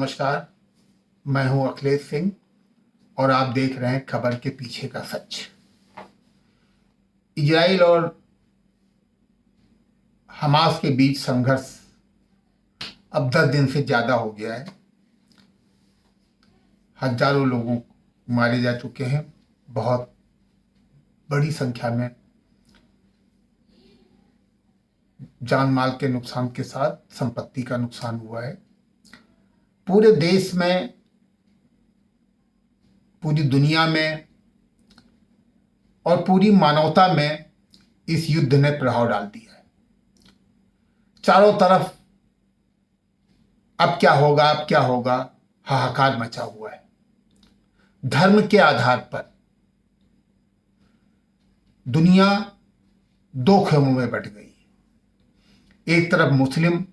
नमस्कार। मैं हूं अखिलेश सिंह और आप देख रहे हैं खबर के पीछे का सच। इजराइल और हमास के बीच संघर्ष अब 10 दिन से ज़्यादा हो गया है। हजारों लोगों मारे जा चुके हैं। बहुत बड़ी संख्या में जान माल के नुकसान के साथ संपत्ति का नुकसान हुआ है। पूरे देश में, पूरी दुनिया में और पूरी मानवता में इस युद्ध ने प्रभाव डाल दिया है। चारों तरफ अब क्या होगा, अब क्या होगा, हाहाकार मचा हुआ है। धर्म के आधार पर दुनिया दो खेमों में बंट गई। एक तरफ मुस्लिम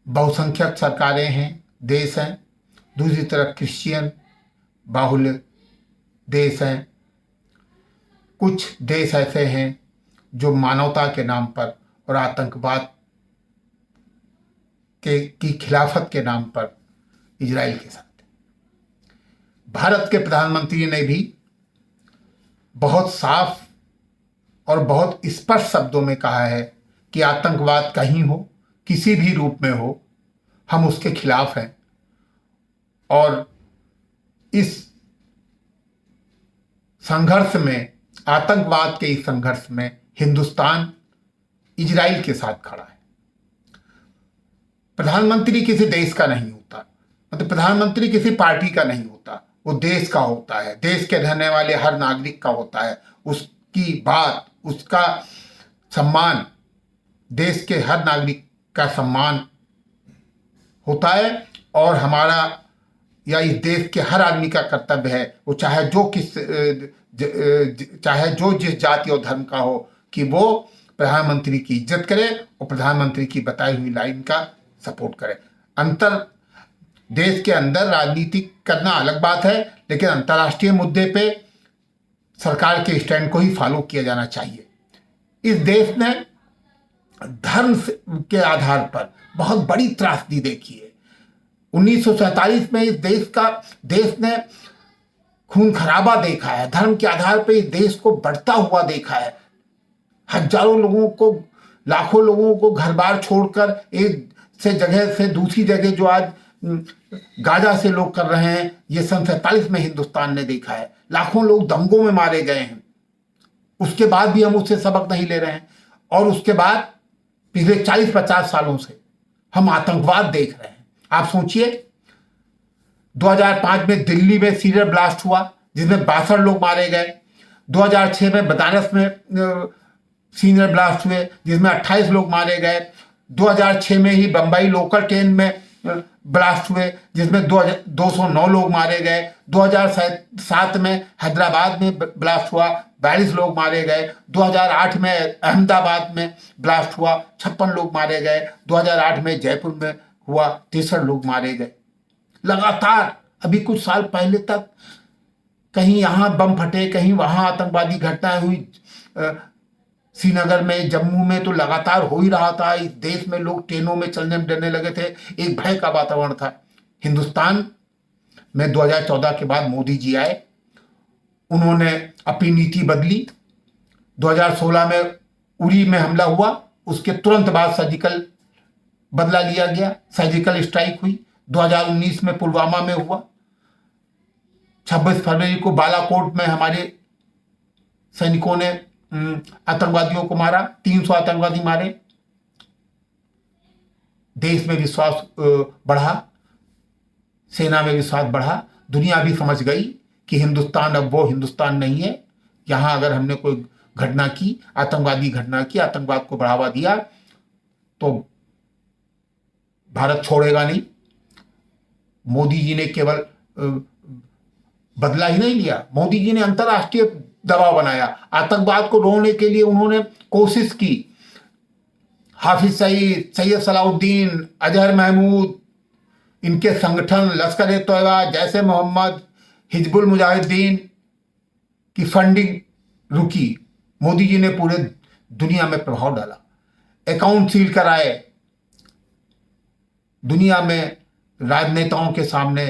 बहुसंख्यक सरकारें हैं, देश हैं। दूसरी तरफ क्रिश्चियन बाहुल्य देश हैं। कुछ देश ऐसे हैं जो मानवता के नाम पर और आतंकवाद की खिलाफत के नाम पर इजराइल के साथ हैं। भारत के प्रधानमंत्री ने भी बहुत साफ और बहुत स्पष्ट शब्दों में कहा है कि आतंकवाद कहीं हो, किसी भी रूप में हो, हम उसके खिलाफ हैं। और इस संघर्ष में, आतंकवाद के इस संघर्ष में हिंदुस्तान इजराइल के साथ खड़ा है। प्रधानमंत्री किसी देश का नहीं होता, मतलब प्रधानमंत्री किसी पार्टी का नहीं होता, वो देश का होता है। देश के रहने वाले हर नागरिक का होता है। उसकी बात, उसका सम्मान, देश के हर नागरिक का सम्मान होता है। और हमारा या इस देश के हर आदमी का कर्तव्य है, वो चाहे जो जिस जाति और धर्म का हो, कि वो प्रधानमंत्री की इज्जत करे और प्रधानमंत्री की बताई हुई लाइन का सपोर्ट करे। देश के अंदर राजनीति करना अलग बात है, लेकिन अंतर्राष्ट्रीय मुद्दे पे सरकार के स्टैंड को ही फॉलो किया जाना चाहिए। इस देश ने धर्म के आधार पर बहुत बड़ी त्रासदी देखी है। 1947 में इस देश ने खून खराबा देखा है। धर्म के आधार पर इस देश को बढ़ता हुआ देखा है। हजारों लोगों को, लाखों लोगों को घर बार छोड़कर एक से जगह से दूसरी जगह, जो आज गाजा से लोग कर रहे हैं, ये सन 47 में हिंदुस्तान ने देखा है। लाखों लोग दंगों में मारे गए हैं। उसके बाद भी हम उससे सबक नहीं ले रहे हैं। और उसके बाद पिछले 40-50 सालों से हम आतंकवाद देख रहे हैं। आप सोचिए, 2005 में दिल्ली में सीरियल ब्लास्ट हुआ जिसमें 62 लोग मारे गए। 2006 में बनारस में सीनियर ब्लास्ट हुए जिसमें 28 लोग मारे गए। 2006 में ही बंबई लोकल ट्रेन में ब्लास्ट हुए जिसमें 209 लोग मारे गए। 2007 में हैदराबाद में ब्लास्ट हुआ, 42 लोग मारे गए। 2008 में अहमदाबाद में ब्लास्ट हुआ, 56 लोग मारे गए। 2008 में जयपुर में हुआ, 63 लोग मारे गए। लगातार अभी कुछ साल पहले तक कहीं यहाँ बम फटे, कहीं वहाँ आतंकवादी घटनाएं हुई। श्रीनगर में, जम्मू में तो लगातार हो ही रहा था। इस देश में लोग ट्रेनों में चलने में डरने लगे थे। एक भय का वातावरण था। हिंदुस्तान में 2014 के बाद मोदी जी आए, उन्होंने अपनी नीति बदली। 2016 में उरी में हमला हुआ, उसके तुरंत बाद सर्जिकल बदला लिया गया, सर्जिकल स्ट्राइक हुई। 2019 में पुलवामा में हुआ। 26 फरवरी को बालाकोट में हमारे सैनिकों ने आतंकवादियों को मारा, 300 आतंकवादी मारे। देश में विश्वास बढ़ा, सेना में विश्वास बढ़ा। दुनिया भी समझ गई कि हिंदुस्तान अब वो हिंदुस्तान नहीं है। यहां अगर हमने कोई घटना की, आतंकवादी घटना की, आतंकवाद को बढ़ावा दिया, तो भारत छोड़ेगा नहीं। मोदी जी ने केवल बदला ही नहीं लिया, मोदी जी ने अंतर्राष्ट्रीय दबाव बनाया। आतंकवाद को रोकने के लिए उन्होंने कोशिश की। हाफिज सईद, सैयद सलाउद्दीन, अजहर महमूद, इनके संगठन लश्कर-ए-तोयबा, जैश-ए मोहम्मद, हिजबुल मुजाहिदीन की फंडिंग रुकी। मोदी जी ने पूरे दुनिया में प्रभाव डाला, अकाउंट सील कराए, दुनिया में राजनेताओं के सामने,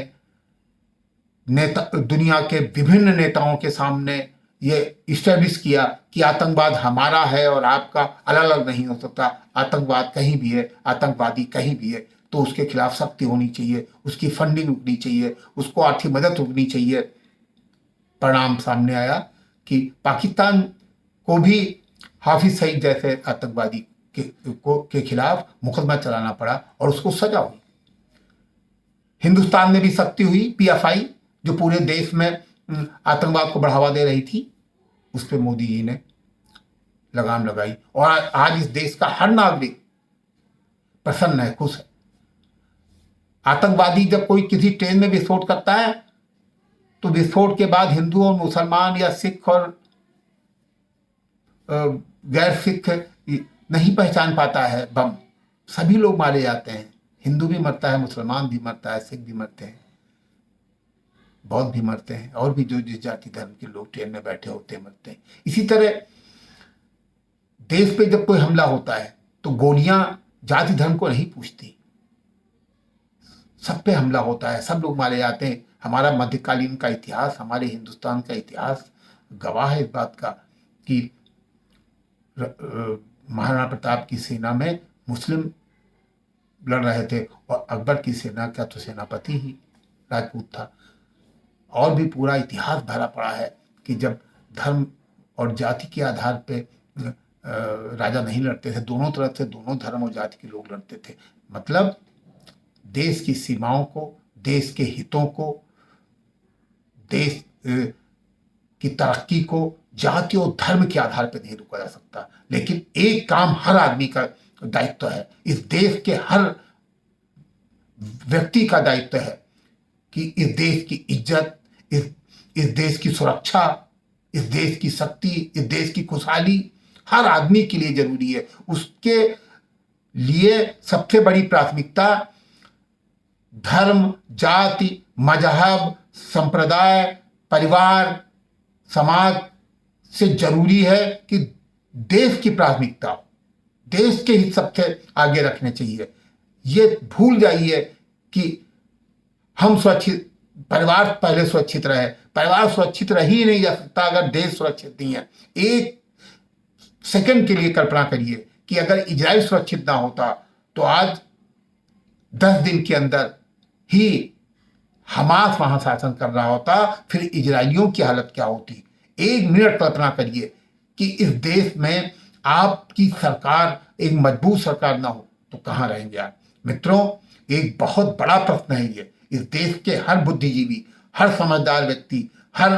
दुनिया के विभिन्न नेताओं के सामने ये इस्टेब्लिश किया कि आतंकवाद हमारा है और आपका अलग अलग नहीं हो सकता। आतंकवाद कहीं भी है, आतंकवादी कहीं भी है, तो उसके खिलाफ सख्ती होनी चाहिए, उसकी फंडिंग रुकनी चाहिए, उसको आर्थिक मदद रुकनी चाहिए। परिणाम सामने आया कि पाकिस्तान को भी हाफिज सईद जैसे आतंकवादी के खिलाफ मुकदमा चलाना पड़ा और उसको सजा हुई। हिंदुस्तान में भी सख्ती हुई। पीएफआई जो पूरे देश में आतंकवाद को बढ़ावा दे रही थी, उस पर मोदी जी ने लगाम लगाई और आज इस देश का हर नागरिक प्रसन्न है, खुश है। आतंकवादी जब कोई किसी ट्रेन में विस्फोट करता है तो विस्फोट के बाद हिंदू और मुसलमान या सिख और गैर सिख नहीं पहचान पाता है बम, सभी लोग मारे जाते हैं। हिंदू भी मरता है, मुसलमान भी मरता है, सिख भी मरते हैं, बौद्ध भी मरते हैं, और भी जो जिस जाति धर्म के लोग ट्रेन में बैठे होते हैं मरते हैं। इसी तरह देश पे जब कोई हमला होता है तो गोलियां जाति धर्म को नहीं पूछती, सब पे हमला होता है, सब लोग मारे जाते हैं। हमारा मध्यकालीन का इतिहास, हमारे हिंदुस्तान का इतिहास गवाह है इस बात का कि महाराणा प्रताप की सेना में मुस्लिम लड़ रहे थे और अकबर की सेना का तो सेनापति ही राजपूत था। और भी पूरा इतिहास भरा पड़ा है कि जब धर्म और जाति के आधार पे राजा नहीं लड़ते थे, दोनों तरफ से दोनों धर्म और जाति के लोग लड़ते थे। मतलब देश की सीमाओं को, देश के हितों को, देश की तरक्की को जाति और धर्म के आधार पर नहीं रुका जा सकता। लेकिन एक काम हर आदमी का दायित्व है, इस देश के हर व्यक्ति का दायित्व है कि इस देश की इज्जत, इस देश की सुरक्षा, इस देश की शक्ति, इस देश की खुशहाली हर आदमी के लिए जरूरी है। उसके लिए सबसे बड़ी प्राथमिकता धर्म, जाति, मजहब, संप्रदाय, परिवार, समाज से जरूरी है कि देश की प्राथमिकता, देश के हित सबसे आगे रखने चाहिए। ये भूल जाइए कि हम सुरक्षित, परिवार पहले सुरक्षित रहे। परिवार सुरक्षित रह ही नहीं जा सकता अगर देश सुरक्षित नहीं है। एक सेकंड के लिए कल्पना करिए कि अगर इजराइल सुरक्षित ना होता तो आज 10 दिन के अंदर ही हमास वहां शासन कर रहा होता, फिर इजरायलियों की हालत क्या होती। एक मिनट कल्पना करिए कि इस देश में आपकी सरकार एक मजबूत सरकार ना हो तो कहां रहेंगे आप। मित्रों, एक बहुत बड़ा प्रश्न है ये। इस देश के हर बुद्धिजीवी, हर समझदार व्यक्ति, हर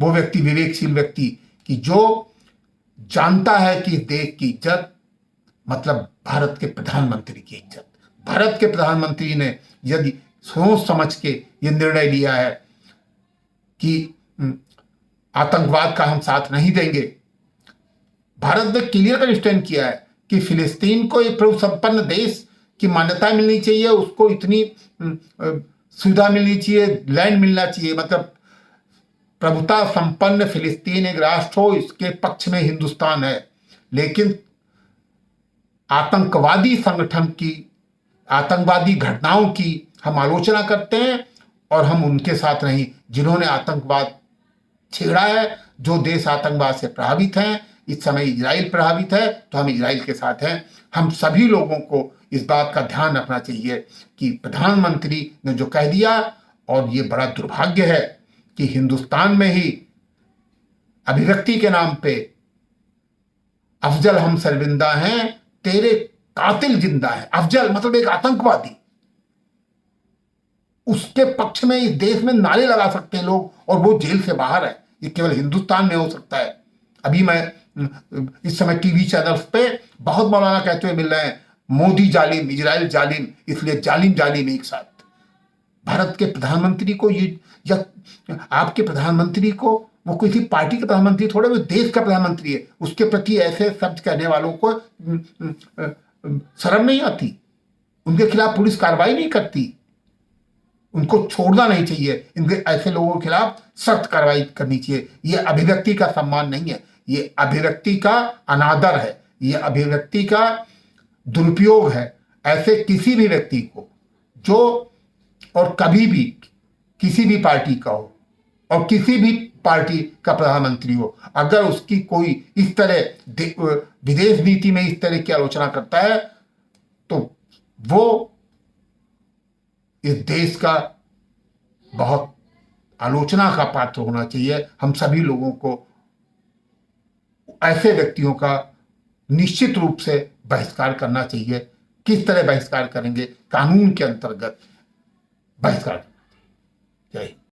वो व्यक्ति, विवेकशील व्यक्ति कि जो जानता है कि इस देश की इज्जत मतलब भारत के प्रधानमंत्री की इज्जत। भारत के प्रधानमंत्री ने यदि सोच समझ के ये निर्णय लिया है कि आतंकवाद का हम साथ नहीं देंगे, भारत ने क्लियर कर स्टैंड किया है कि फिलिस्तीन को एक प्रभु संपन्न देश की मान्यता मिलनी चाहिए, उसको इतनी सुविधा मिलनी चाहिए, लैंड मिलना चाहिए, मतलब प्रभुता संपन्न फिलिस्तीन एक राष्ट्र हो, इसके पक्ष में हिंदुस्तान है। लेकिन आतंकवादी संगठन की, आतंकवादी घटनाओं की हम आलोचना करते हैं और हम उनके साथ नहीं जिन्होंने आतंकवाद छेड़ा है। जो देश आतंकवाद से प्रभावित हैं, इस समय इजराइल प्रभावित है तो हम इजराइल के साथ हैं। हम सभी लोगों को इस बात का ध्यान रखना चाहिए कि प्रधानमंत्री ने जो कह दिया, और ये बड़ा दुर्भाग्य है कि हिंदुस्तान में ही अभिव्यक्ति के नाम पे अफजल हम शर्मिंदा हैं, तेरे कातिल जिंदा है। अफजल मतलब एक आतंकवादी, उसके पक्ष में इस देश में नारे लगा सकते हैं लोग और वो जेल से बाहर है। ये केवल हिंदुस्तान में हो सकता है। अभी मैं इस समय टीवी चैनल्स पे बहुत मौलाना कहते हुए मिल रहे हैं, मोदी जालिम, इजराइल जालिम, इसलिए जालिम जालिम एक साथ। भारत के प्रधानमंत्री को ये, या आपके प्रधानमंत्री को, वो किसी पार्टी के प्रधानमंत्री थोड़े, वो देश का प्रधानमंत्री है, उसके प्रति ऐसे शब्द कहने वालों को शर्म नहीं आती? उनके खिलाफ पुलिस कार्रवाई नहीं करती? उनको छोड़ना नहीं चाहिए। इनके ऐसे लोगों के खिलाफ सख्त कार्रवाई करनी चाहिए। ये अभिव्यक्ति का सम्मान नहीं है, ये अभिव्यक्ति का अनादर है, ये अभिव्यक्ति का दुरुपयोग है। ऐसे किसी भी व्यक्ति को जो और कभी भी किसी भी पार्टी का हो और किसी भी पार्टी का प्रधानमंत्री हो, अगर उसकी कोई इस तरह विदेश नीति में इस तरह की आलोचना करता है तो वो इस देश का बहुत आलोचना का पात्र होना चाहिए। हम सभी लोगों को ऐसे व्यक्तियों का निश्चित रूप से बहिष्कार करना चाहिए। किस तरह बहिष्कार करेंगे? कानून के अंतर्गत बहिष्कार। जय हिंद।